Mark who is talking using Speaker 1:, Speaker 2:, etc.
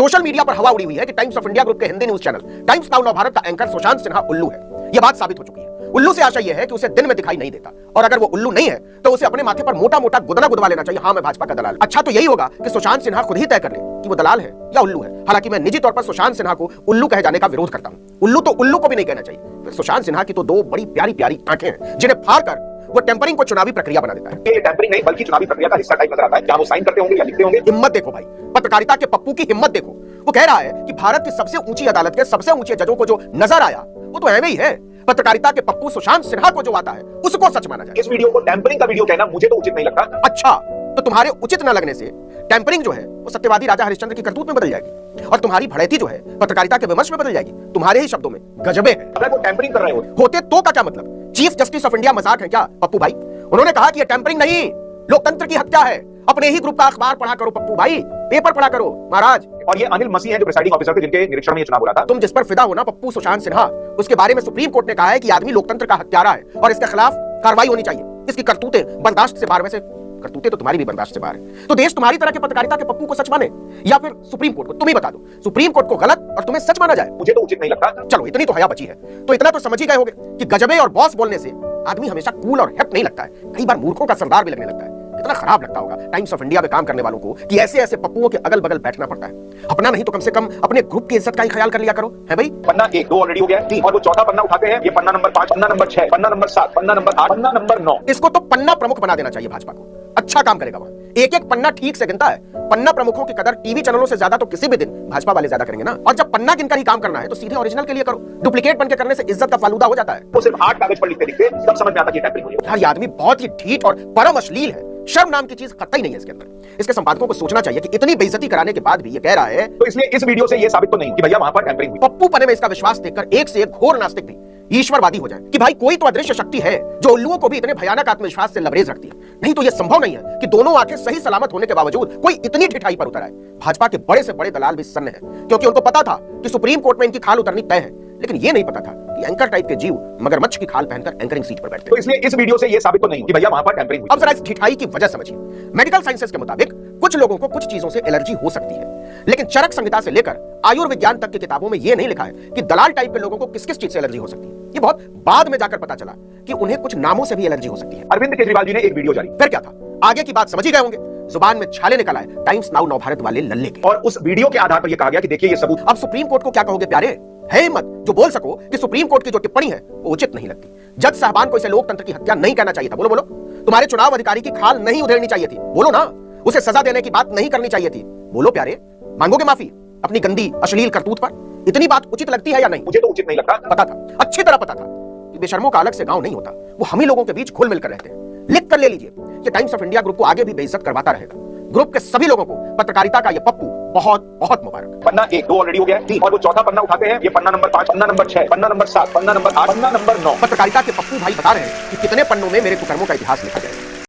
Speaker 1: Social media पर हवा उड़ी हुई है कि टाइम्स ऑफ इंडिया ग्रुप के Hindi news channel times now Navbharat का एंकर सुशांत सिन्हा उल्लू है। यह बात साबित हो चुकी है। उल्लू से आशा यह है कि उसे दिन में दिखाई नहीं देता, और अगर वो उल्लू नहीं है तो उसे अपने माथे पर मोटा मोटा गुदना गुदवा लेना चाहिए। हाँ, मैं भाजपा का दलाल। अच्छा तो यही होगा कि सुशांत सिन्हा खुद ही तय कर ले कि वो दलाल है या उल्लू है। हालांकि मैं निजी तौर पर सुशांत सिन्हा को उल्लू कहे जाने का विरोध करता हूं। उल्लू तो उल्लू को भी नहीं कहना चाहिए। सुशांत सिन्हा की तो दो बड़ी प्यारी प्यारी आंखें हैं जिन्हें फाड़ कर वो टेम्परिंग को चुनावी प्रक्रिया बना देता है।
Speaker 2: ये टेम्परिंग नहीं बल्कि चुनावी प्रक्रिया का हिस्सा टाइप नजर आता है। क्या वो साइन करते होंगे या लिखते होंगे?
Speaker 1: हिम्मत देखो भाई, पत्रकारिता के पप्पू की हिम्मत देखो। वो कह रहा है कि भारत की सबसे ऊंची अदालत के सबसे ऊंचे जजों को जो नजर आया वो तो है ही है। पत्रकारिता के पप्पू सुशांत सिन्हा को जो आता है उसको सच माना जाए।
Speaker 2: इस वीडियो को टेम्परिंग का वीडियो कहना मुझे तो उचित नहीं लगता।
Speaker 1: अच्छा तो तुम्हारे उचित न लगने से टेम्परिंग जो है वो सत्यवादी राजा हरिश्चंद्र की करतूत में बदल जाएगी, और तुम्हारी भड़ैती जो है पत्रकारिता के विमर्श में बदल जाएगी। तुम्हारे ही शब्दों में गजबे है।
Speaker 2: अगर वो टेम्परिंग कर रहे
Speaker 1: होते तो का क्या मतलब? चीफ जस्टिस ऑफ इंडिया मजाक है क्या पप्पू भाई? उन्होंने कहा कि यह टेम्परिंग नहीं, लोकतंत्र की हत्या है। अपने ही ग्रुप का अखबार पढ़ा करो पप्पू भाई, पेपर पढ़ा करो महाराज।
Speaker 2: और ये अनिल मसीह है जो प्रिसाइडिंग ऑफिसर थे जिनके निरीक्षण में ये चुनाव हो रहा था।
Speaker 1: तुम जिस पर फिदा हो ना पप्पू सुशांत सिन्हा, उसके बारे में सुप्रीम कोर्ट ने कहा है कि आदमी लोकतंत्र का हत्यारा है और इसके खिलाफ कार्रवाई होनी चाहिए। इसकी करतूतें बर्दाश्त से बाहर, वैसे करतूतें तो तुम्हारी भी बर्दाश्त से बाहर है। तो देश तुम्हारी तरह के पत्रकारिता के पप्पू को सच माने या फिर सुप्रीम कोर्ट को? तुम ही बता दो, सुप्रीम कोर्ट को गलत और तुम्हें सच माना जाए।
Speaker 2: मुझे तो उचित नहीं लगता।
Speaker 1: चलो इतनी तो हया बची है, तो इतना तो समझ ही गए होगे कि गजबे और बॉस बोलने से आदमी हमेशा कूल और हिप नहीं लगता है, कई बार मूर्खों का सरदार भी लगने लगता है। कितना खराब लगता होगा टाइम्स ऑफ इंडिया में काम करने वालों को कि ऐसे ऐसे पप्पुओं के अगल बगल बैठना पड़ता है। अपना नहीं तो कम से कम अपने ग्रुप की इज्जत का ही ख्याल कर लिया करो, है भाई?
Speaker 2: पन्ना 1 2 ऑलरेडी हो गया है, और वो चौथा पन्ना उठाते हैं। ये पन्ना नंबर 5, पन्ना नंबर 6, पन्ना नंबर 7, पन्ना नंबर 8, पन्ना नंबर 9।
Speaker 1: इसको तो पन्ना प्रमुख बना देना चाहिए भाजपा को। अच्छा काम करेगा वहां, एक एक पन्ना ठीक से गिनता है। पन्ना प्रमुखों की कदर टीवी चैनलों से ज्यादा तो किसी भी दिन भाजपा वाले ज्यादा करेंगे ना। और जब पन्ना गिनकर ही काम करना है तो सीधे ओरिजिनल के लिए करो। डुप्लीकेट बनके करने से इज्जत का फालूदा हो जाता है।
Speaker 2: वो सिर्फ 8 कागज पर लिखते लिखते तब समझ में आता कि टेम्परिंग हो रही है।
Speaker 1: यार ये आदमी बहुत ही ढीठ और परम अश्लील है। शर्म नाम की चीज कतई नहीं है इसके अंदर। इसके संपादकों को सोचना चाहिए कि इतनी बेइज्जती कराने के बाद भी ये कह रहा है,
Speaker 2: तो इसलिए इस वीडियो से ये साबित तो नहीं कि भैया वहां पर टेम्परिंग हुई।
Speaker 1: पप्पू पने में इसका विश्वास देखकर एक से एक घोर नास्तिक भी ईश्वरवादी हो जाए कि भाई कोई तो अदृश्य शक्ति है जो उल्लुओं को भी इतने भयानक आत्मविश्वास से लबरेज रखती है। नहीं तो यह संभव नहीं है कि दोनों आंखें सही सलामत होने के बावजूद कोई इतनी ढिठाई पर उतर आए। भाजपा के बड़े से बड़े दलाल भी सन्न हैं, क्योंकि उनको पता था कि सुप्रीम कोर्ट में इनकी खाल उतरनी तय है, लेकिन ये नहीं पता था कि एंकर टाइप के जीव मगरमच्छ की खाल पहनकर एंकरिंग सीट पर बैठते हैं।
Speaker 2: तो इसलिए इस वीडियो से ये साबित तो नहीं कि भैया वहां पर टेम्परिंग हुई।
Speaker 1: अब जरा इस ढिठाई की वजह समझिए। मेडिकल साइंसेस के मुताबिक कुछ लोगों को कुछ चीजों से एलर्जी हो सकती है, लेकिन चरक संहिता से लेकर आयुर्विज्ञान तक की किताबों में यह नहीं लिखा है कि दलाल टाइप के लोगों को किस किस चीज से एलर्जी हो सकती है। ये बहुत बाद में जाकर पता चला कि उन्हें कुछ नामों से भी एलर्जी हो सकती है।
Speaker 2: अरविंद केजरीवाल जी ने एक वीडियो जारी,
Speaker 1: फिर क्या था? आगे की बात समझ ही गए होंगे। जुबान में छाले निकल आए टाइम्स नाउ नवभारत वाले लल्ले के,
Speaker 2: और उस वीडियो के आधार पर यह कहा गया कि देखिए ये सबूत।
Speaker 1: अब सुप्रीम कोर्ट को क्या कहोगे प्यारे? है हिम्मत जो बोल सको कि सुप्रीम कोर्ट की जो टिप्पणी है वो उचित नहीं लगती। जज साहबान को इसे लोकतंत्र की हत्या नहीं कहना चाहिए था। बोलो बोलो। तुम्हारे चुनाव अधिकारी की खाल नहीं उधेड़नी चाहिए थी। बोलो ना। उसे सजा देने की बात नहीं करनी चाहिए थी। बोलो प्यारे। मांगोगे माफी अपनी गंदी अश्लील करतूत पर? इतनी बात उचित लगती है या नहीं?
Speaker 2: मुझे तो उचित नहीं लगता।
Speaker 1: पता था, अच्छी तरह पता था कि बेशर्मों का अलग से गांव नहीं होता, वो हम ही लोगों के बीच घुल मिलकर रहते हैं। लिख कर ले लीजिए कि टाइम्स ऑफ इंडिया ग्रुप को आगे भी बेइज्जत करवाता रहेगा। ग्रुप के सभी लोगों को पत्रकारिता का यह पप्पू बहुत बहुत मुबारक।
Speaker 2: पन्ना 1 2 ऑलरेडी हो गया है, और वो चौथा पन्ना उठाते हैं। ये पन्ना नंबर 5, पन्ना नंबर 6, पन्ना नंबर 7, पन्ना नंबर 8, पन्ना नंबर 9।
Speaker 1: पत्रकारिता के पप्पू भाई बता रहे हैं कि कितने पन्नों में मेरे कुकर्मों का इतिहास लिखा जाए।